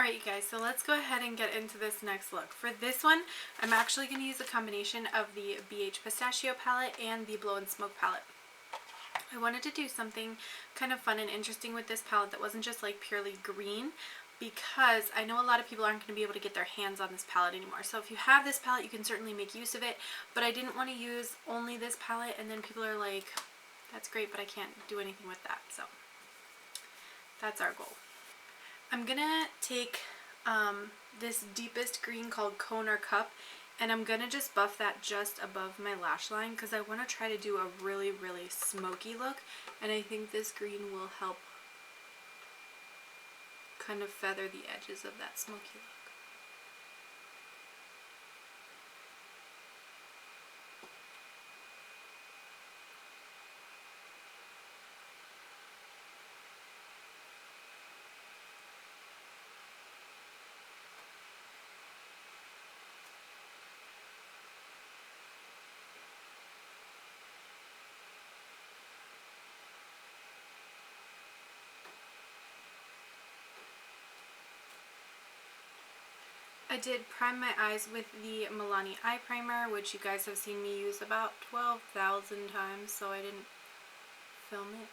Alright you guys, so let's go ahead and get into this next look. For this one, I'm actually going to use a combination of the BH Pistachio palette and the Blow and Smoke palette. I wanted to do something kind of fun and interesting with this palette that wasn't just like purely green, because I know a lot of people aren't going to be able to get their hands on this palette anymore. So if you have this palette, you can certainly make use of it, but I didn't want to use only this palette and then people are like, that's great, but I can't do anything with that. So that's our goal. I'm gonna take this deepest green called Cone or Cup, and I'm gonna just buff that just above my lash line because I want to try to do a really smoky look, and I think this green will help kind of feather the edges of that smoky look. I did prime my eyes with the Milani eye primer, which you guys have seen me use about 12,000 times, so I didn't film it.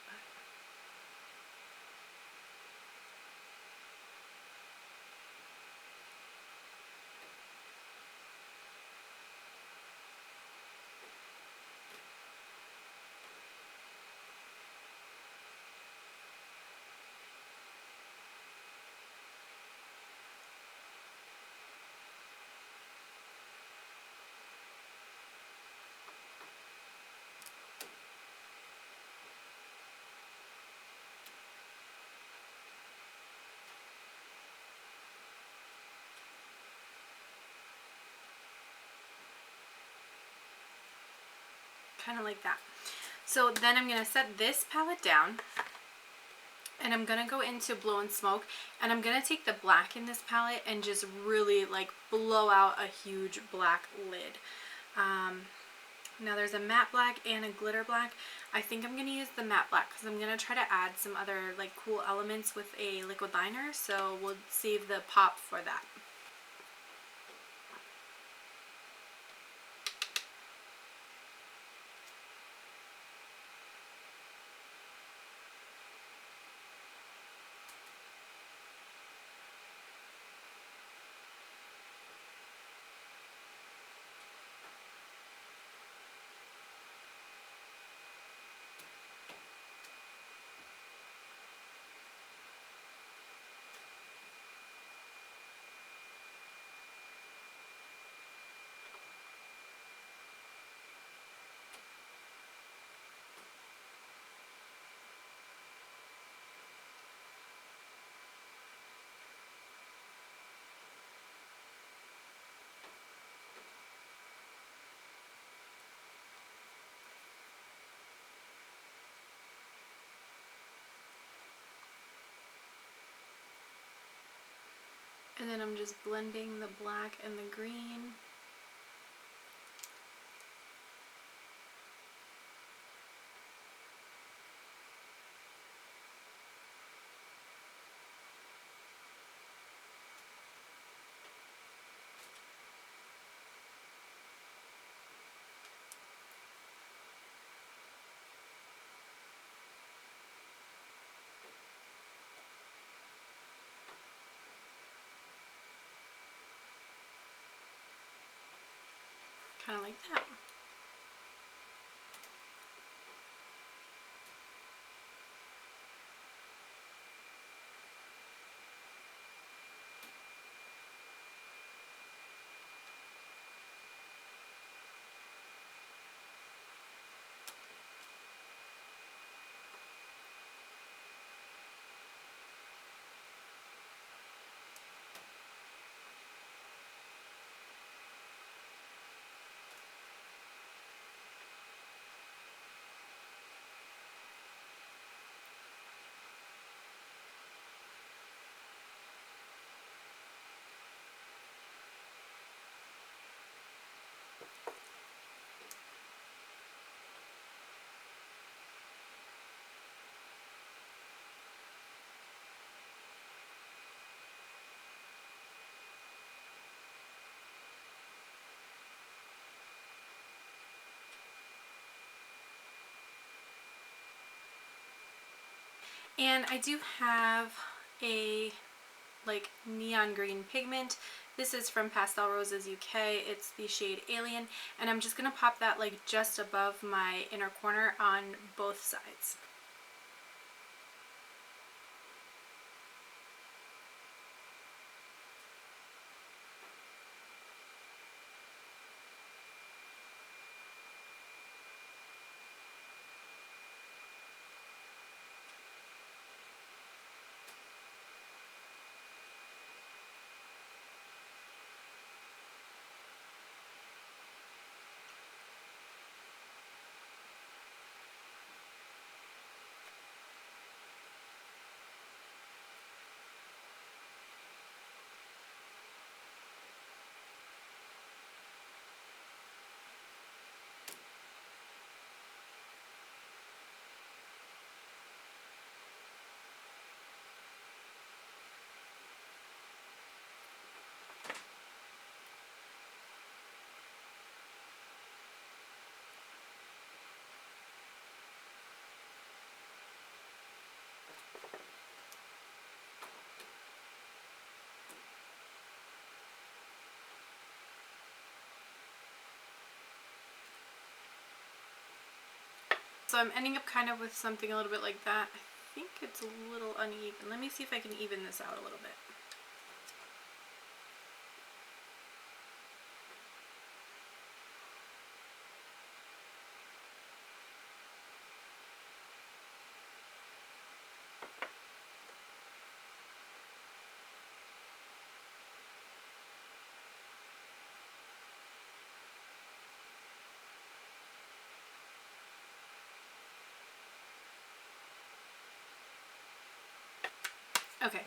Kind of like that. So then I'm going to set this palette down, and I'm going to go into Blow and Smoke, and I'm going to take the black in this palette and just really like blow out a huge black lid. Now there's a matte black and a glitter black. I think I'm going to use the matte black because I'm going to try to add some other like cool elements with a liquid liner, so we'll save the pop for that. And then I'm just blending the black and the green. Kind of like that. And I do have a like neon green pigment. This is from Pastel Roses UK. It's the shade Alien, and I'm just gonna pop that like just above my inner corner on both sides. So I'm ending up kind of with something a little bit like that. I think it's a little uneven. Let me see if I can even this out a little bit. Okay,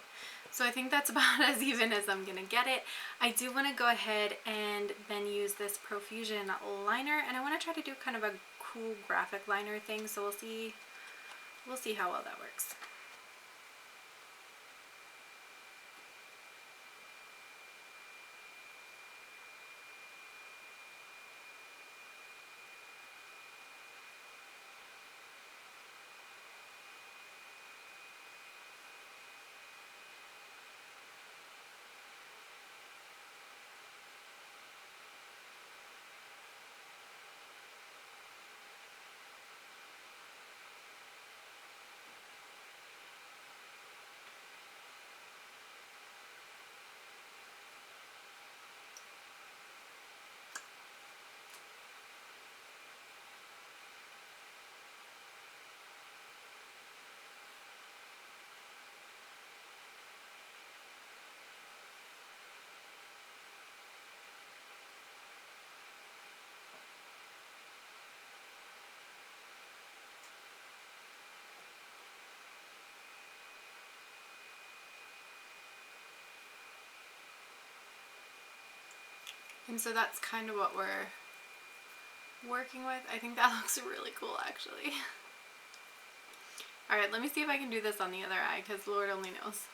so I think that's about as even as I'm gonna get it. I do want to go ahead and then use this Profusion liner, and I want to try to do kind of a cool graphic liner thing, so we'll see how well that works. And so that's kind of what we're working with. I think that looks really cool, actually. Alright, let me see if I can do this on the other eye, because Lord only knows.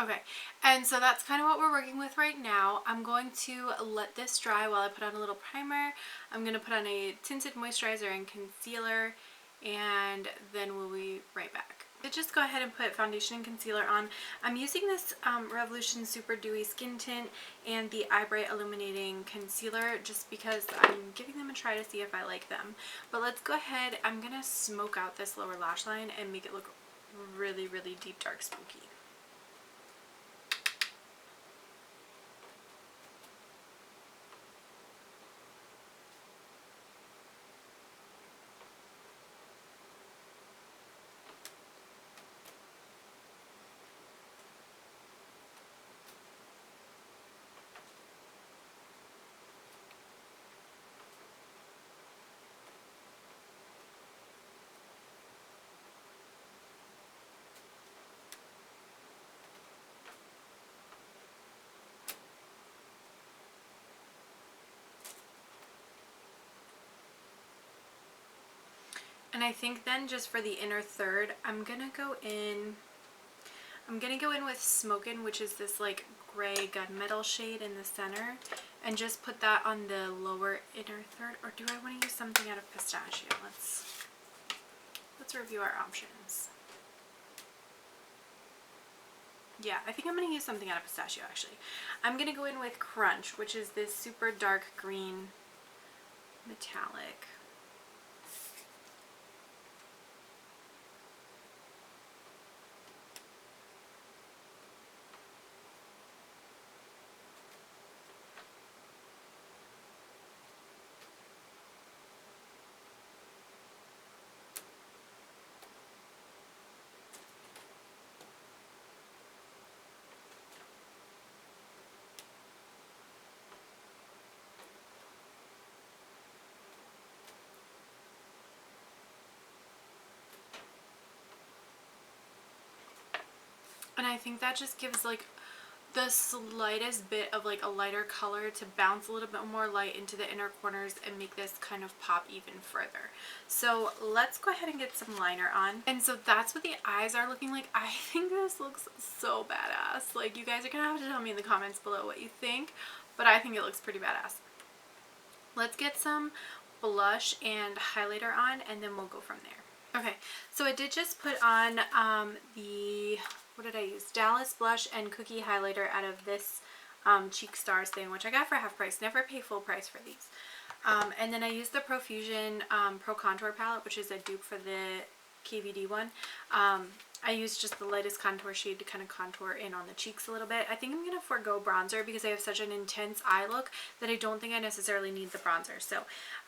Okay, and so that's kind of what we're working with right now. I'm going to let this dry while I put on a little primer. I'm going to put on a tinted moisturizer and concealer, and then we'll be right back. Just go ahead and put foundation and concealer on. I'm using this Revolution Super Dewy Skin Tint and the Eye Bright Illuminating Concealer just because I'm giving them a try to see if I like them. But let's go ahead. I'm going to smoke out this lower lash line and make it look really, really deep, dark, smoky. And I think then just for the inner third, I'm gonna go in with Smokin', which is this like gray gunmetal shade in the center, and just put that on the lower inner third. Or do I want to use something out of Pistachio? Let's review our options. Yeah, I think I'm going to use something out of Pistachio actually. I'm going to go in with Crunch, which is this super dark green metallic. And I think that just gives like the slightest bit of like a lighter color to bounce a little bit more light into the inner corners and make this kind of pop even further. So let's go ahead and get some liner on. And so that's what the eyes are looking like. I think this looks so badass. Like, you guys are gonna have to tell me in the comments below what you think, but I think it looks pretty badass. Let's get some blush and highlighter on, and then we'll go from there. Okay, so I did just put on what did I use? Dallas blush and cookie highlighter out of this Cheek Stars thing, which I got for half price. Never pay full price for these. And then I used the Profusion Pro Contour palette, which is a dupe for the KVD one. I used just the lightest contour shade to kind of contour in on the cheeks a little bit. I think I'm going to forego bronzer because I have such an intense eye look that I don't think I necessarily need the bronzer. So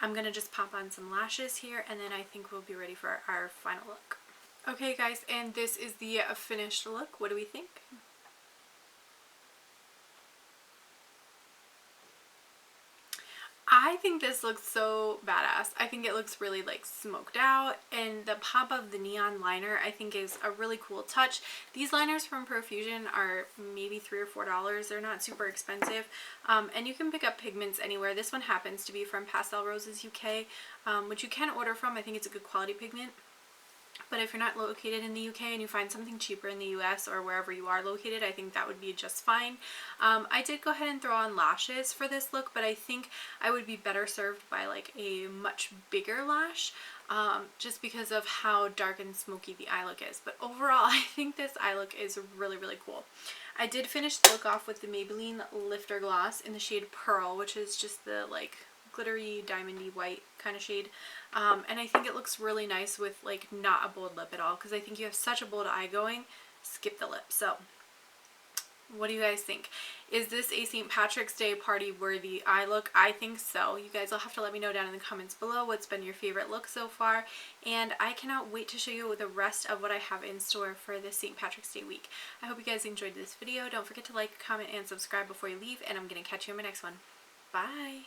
I'm going to just pop on some lashes here, and then I think we'll be ready for our final look. Okay guys, and this is the finished look. What do we think? I think this looks so badass. I think it looks really like smoked out, and the pop of the neon liner I think is a really cool touch. These liners from Profusion are maybe $3 or $4. They're not super expensive, and you can pick up pigments anywhere. This one happens to be from Pastel Roses UK, which you can order from. I think it's a good quality pigment. But if you're not located in the UK and you find something cheaper in the US or wherever you are located, I think that would be just fine. I did go ahead and throw on lashes for this look, but I think I would be better served by like a much bigger lash, just because of how dark and smoky the eye look is. But overall, I think this eye look is really, really cool. I did finish the look off with the Maybelline Lifter Gloss in the shade Pearl, which is just the like glittery diamondy white kind of shade, and I think it looks really nice with like not a bold lip at all, because I think you have such a bold eye going, skip the lip. So what do you guys think? Is this a St. Patrick's Day party worthy eye look? I think so. You guys will have to let me know down in the comments below what's been your favorite look so far, and I cannot wait to show you the rest of what I have in store for this St. Patrick's Day week. I hope you guys enjoyed this video. Don't forget to like, comment, and subscribe before you leave, and I'm going to catch you in my next one. Bye!